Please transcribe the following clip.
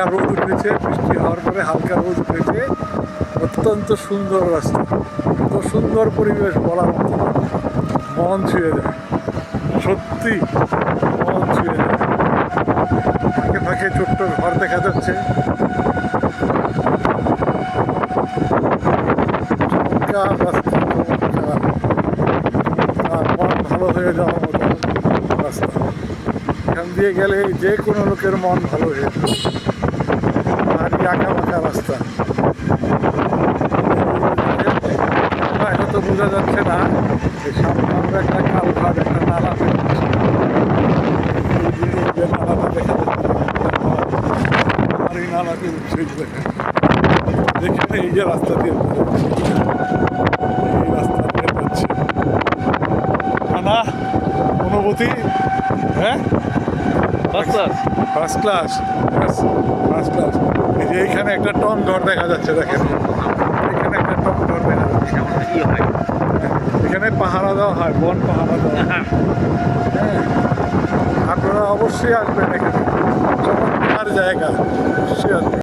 হালকা রোদ উঠেছে, বৃষ্টি হওয়ার পরে হালকা রোদ উঠেছে। অত্যন্ত সুন্দর রাস্তা, এত সুন্দর পরিবেশ বলার মতো না। মন ছুঁয়ে যায়, সত্যি মন ছুঁয়ে যায়। ফাঁকে ফাঁকে ছোট্ট ঘর দেখা যাচ্ছে। চমৎকার রাস্তা, চমৎকার, মন ভালো হয়ে যাওয়ার মতো রাস্তা। এখান দিয়ে গেলে যে কোনো লোকের মন ভালো হয়ে যাবে। আর আঁকা বাঁকা রাস্তা, এটা তো বোঝা যাচ্ছে না। এই সামনে আমরা একটা কালভার্ট, একটা নালা পেয়েছি। যে নালাটা দেখা যাচ্ছে, আর এই নালাকে উঠছে দেখেন। দেখেন এই যে রাস্তা দিয়ে এই রাস্তা দিয়ে যাচ্ছে না, অনুভূতি হ্যাঁ ফার্স্ট ক্লাস। First class. এই যে এইখানে একটা টং ঘর দেখা যাচ্ছে, দেখেন এখানে একটা টং ঘর দেখা যাচ্ছে। এখানে পাহারা দেওয়া হয়, বন পাহারা দেওয়া হয়। হ্যাঁ, আপনারা অবশ্যই আসবেন এখানে, চমৎকার জায়গা, অবশ্যই আসবেন।